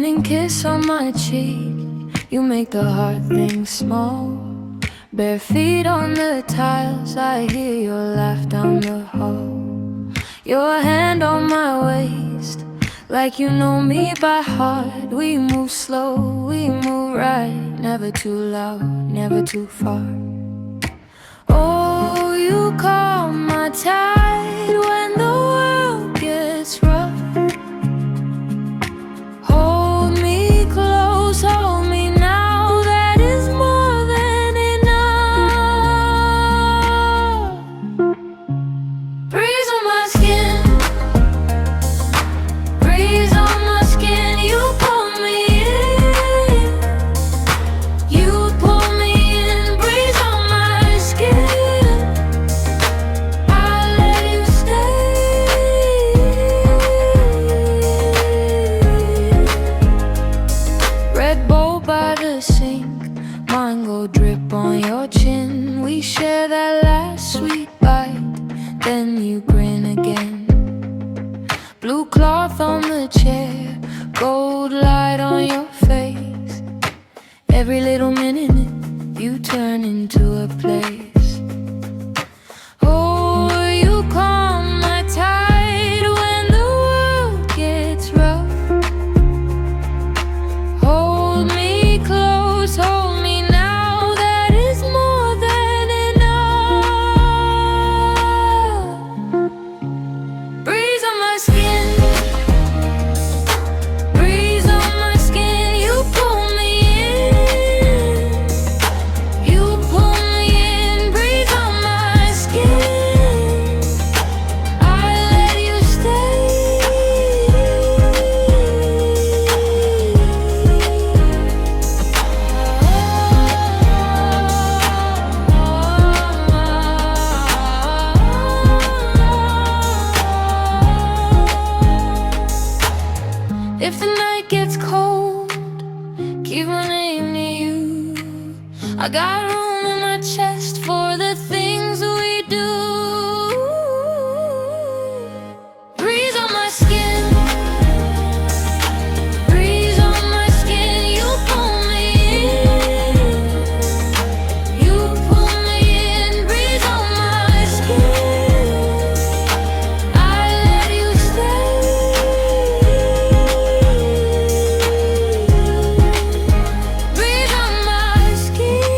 Morning kiss on my cheek, you make the hard things small. Bare feet on the tiles, I hear your laugh down the hall. Your hand on my waist, like you know me by heart. We move slow, we move right, never too loud, never too far. Oh, you calm my tide when the world gets rough. Hold me close, hold me now, that is more than enough. Breeze on my skin, breeze on my skin, you pull me in, you pull me in. Breeze on my skin, I'll let you stay. Red bowl by the sink, mine go drip on your chin. We share that last sweet bite, then you grin again. Blue cloth on the chair, gold light on your face. Every little minute you turn into a place. Oh, you calm my tide when the world gets rough. Hold me close, hold me now, that is more than enough. Breeze on my skin, breeze on my skin, you pull me in, you pull me in. Breeze on my skin, I'll let you stay. If the night gets cold, keep my name near you. I got room in my chest for the things we do. Breeze on my skin, breeze on my skin, you pull me in, you pull me in. Breeze on my skin, I'll let you stay. Breathe on my skin,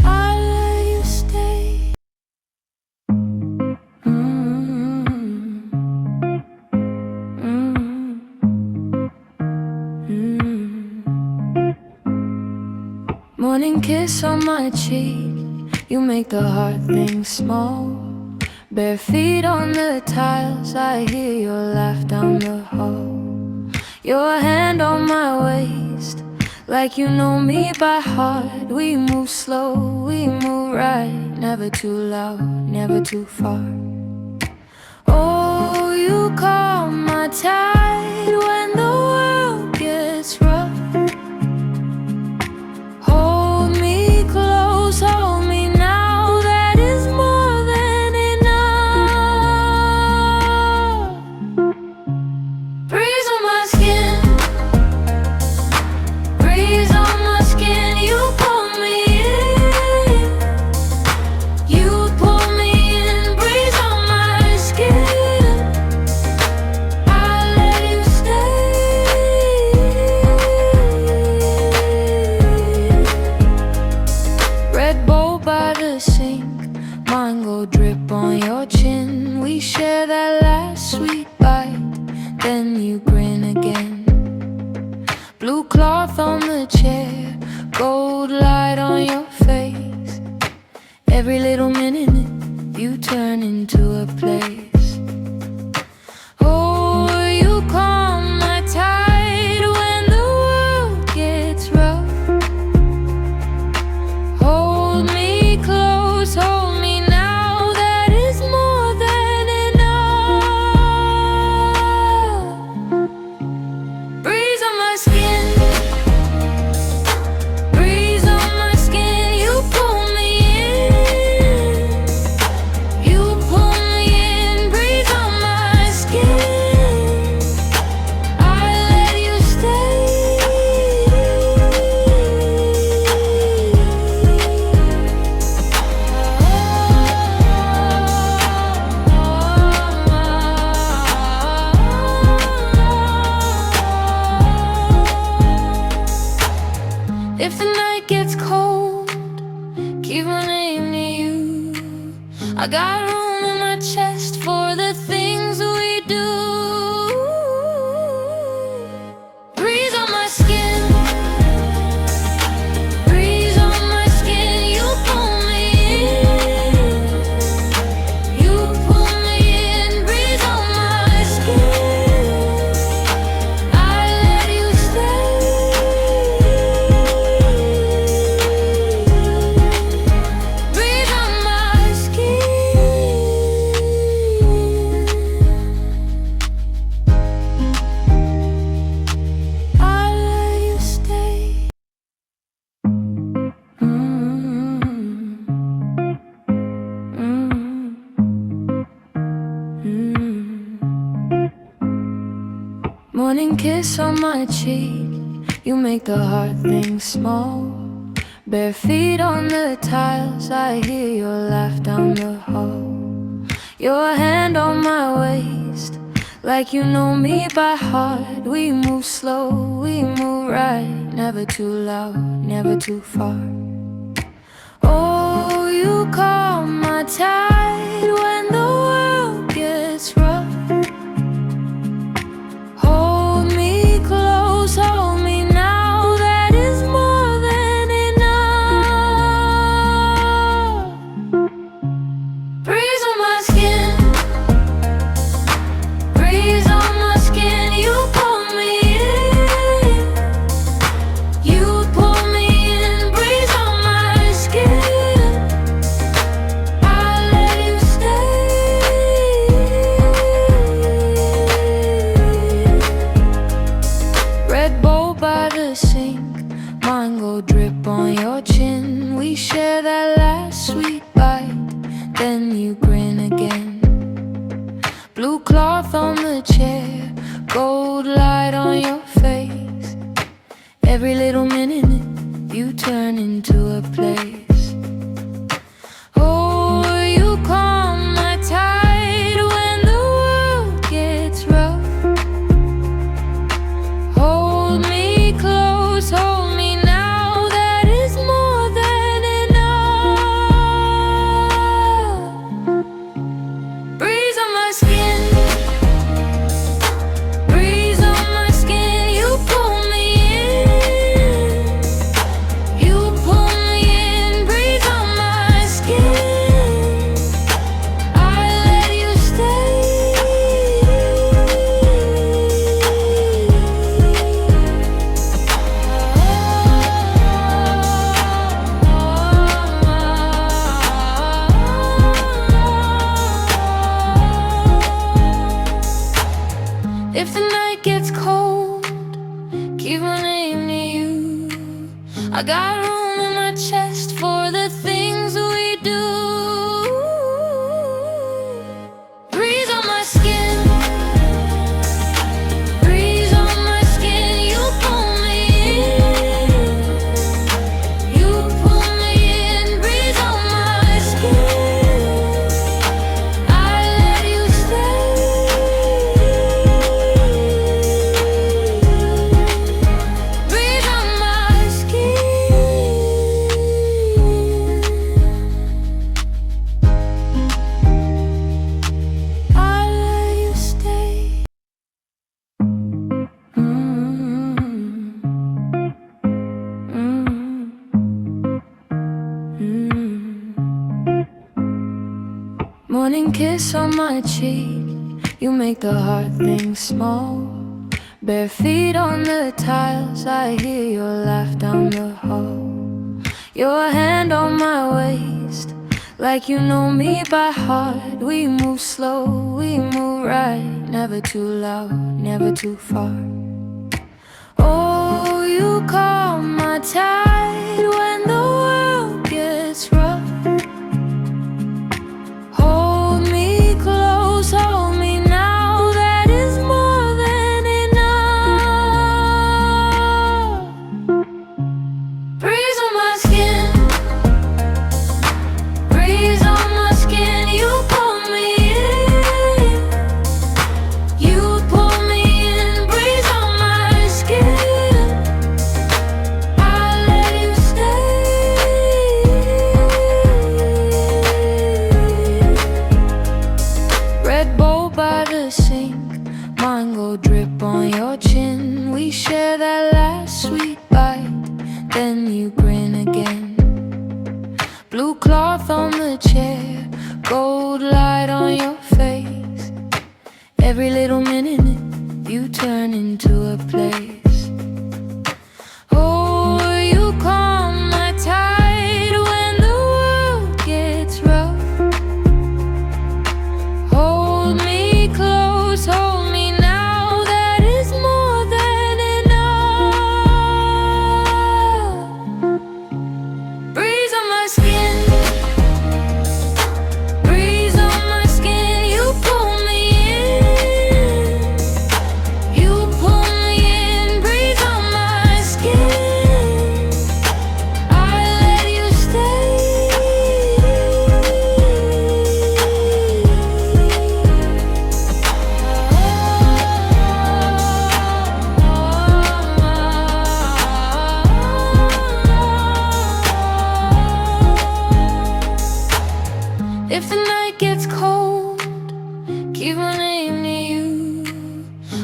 I'll let you stay. Morning kiss on my cheek, you make the hard things small. Bare feet on the tiles, I hear your laugh down the hall. Your hand on my waist, like you know me by heart. We move slow, we move right, never too loud, never too far. Oh, you calm my tide when the world gets rough. Hold me close, hold me now, that is more than enough. Breeze on my skin, breeze on my skin, you pull me in, you pull me in. Breeze on my skin, I'll let you stay. Red bowl by the sink, mine go drip on your chin. We share that last sweet bite, then you grin again. Blue cloth on the chair, gold light on your face. Every little minute you turn into a place. Oh, you calm my tide when the world gets rough. Hold me close, hold me now, that is more than enough. Breeze on my skin, breeze on my skin, you pull me in, you pull me Morning kiss on my cheek, you make the hard things small. Bare feet on the tiles, I hear your laugh down the hall. Your hand on my waist, like you know me by heart. We move slow, we move right, never too loud, never too far. Oh, you calm my tide when the world gets rough. Hold me close, hold me now, that is more than enough. Breeze on my skin, breeze on my skin, you pull me in, you pull me in. Breeze on my skin, I'll let you stay. Red bowl by the sink, mine go drip on your chin. We share that last sweet bite, then you grin again. Blue cloth on the chair, gold light on your face. Every little minute you turn into a place. Oh, you calm my tide when the world gets rough. Hold me close, hold me now, that is more than enough. Breeze on my skin, breeze on my skin, you pull me in, you pull me in. Breeze on my skin, I let you stay. If the night gets cold, keep my name near you. I got room in my chest for the things we do. Breeze on my skin, breeze on my skin, you pull me in, you pull me in. Breeze on my skin, I let you stay. Breathe on my skin, I let you stay. Morning kiss on my cheek, you make the hard things small. Bare feet on the tiles, I hear your laugh down the hall. Your hand on my waist, like you know me by heart. We move slow, we move right, never too loud, never too far. Oh, you calm my tide when the world gets rough. Hold me close, hold me now, that is more than enough. Breeze on my skin, breeze on my skin, you pull me in, you pull me in. Breeze on my skin, I'll let you stay. Red bowl by the sink, mine go drip on your chin. We share that last sweet bite, then you grin again. Blue cloth on the chair, gold light on your face. Every little minute you turn into a place. Oh, you calm my tide when the world gets rough. Hold me close, hold me now, that is more than enough. Breeze on my skin, breeze on my skin, you pull me in, you pull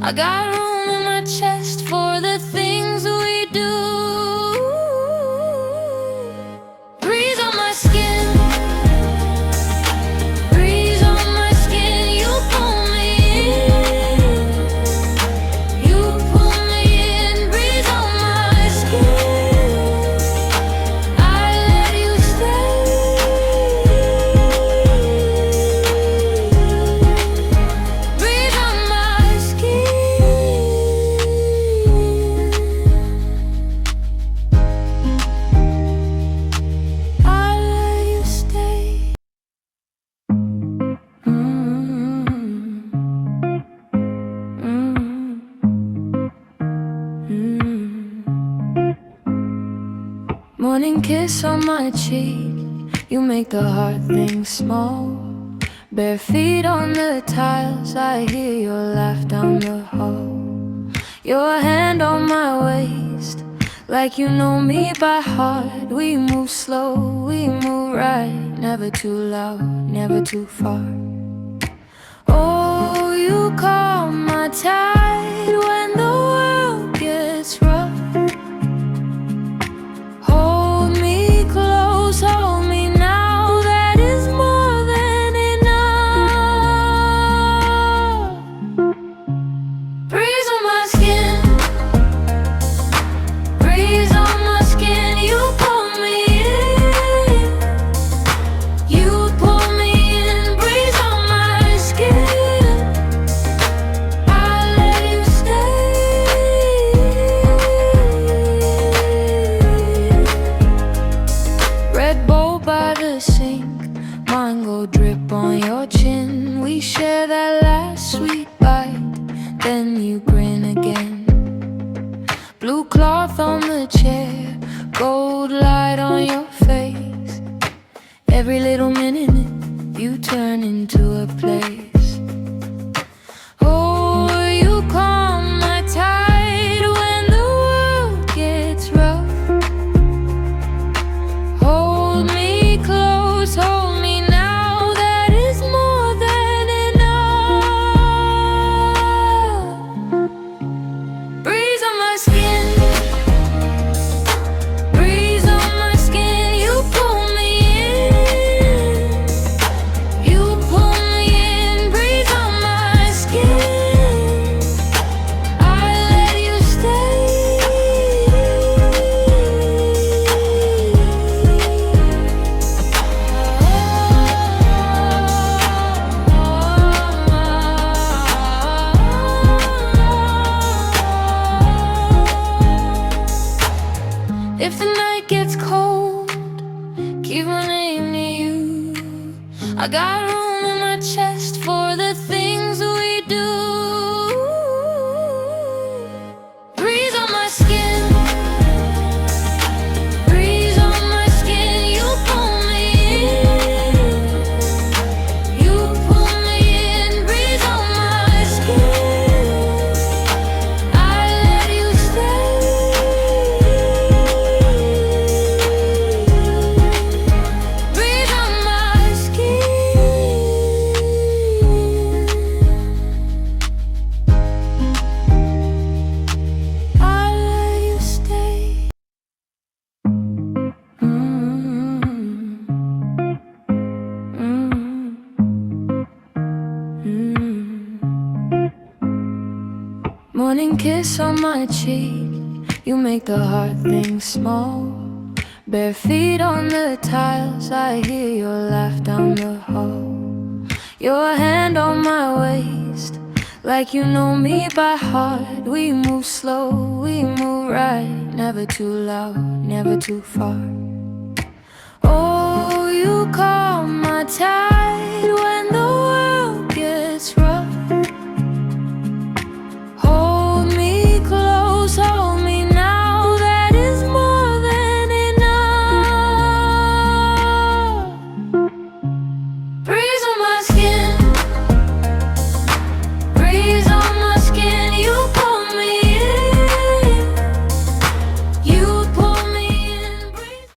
I got room in my chest for the things we do. Breeze on my skin, breeze on my skin. You pull me in, you pull me in. Breeze on my skin, I let you stay. Breeze on my skin, I let you stay. Morning kiss on my cheek, you make the hard things small. Bare feet on the tiles, I hear your laugh down the hall. Your hand on my waist, like you know me by heart. We move slow, we move right, never too loud, never too far. Oh, you calm my tide when the world gets rough. Hold me close, hold me now, that is more than enough. Breeze on my skin, breeze on my skin. You pull me in, you pull me in. Breeze on my skin, I let you stay. Red bowl by the sink, mine go drip on your chin. We share that last sweet bite, then you grin again. Blue cloth on the chair, gold light on your face. Every little minute you turn into a place. Oh, you calm my tide when the world gets rough. Hold me close, hold me now, that is more than enough. Breeze on my skin, breeze on my skin. You pull me in, you pull me in. Breeze on my skin, I let you stay. If the night gets cold, keep my name near you. I got room in my chest for the things we do. Breeze on my skin, breeze on my skin. You pull me in, you pull me in. Breeze on my skin, I let you stay. Breathe on my skin, I let you stay. Morning kiss on my cheek, you make the hard things small. Bare feet on the tiles, I hear your laugh down the hall. Your hand on my waist, like you know me by heart. We move slow, we move right, never too loud, never too far. Oh, you calm my tide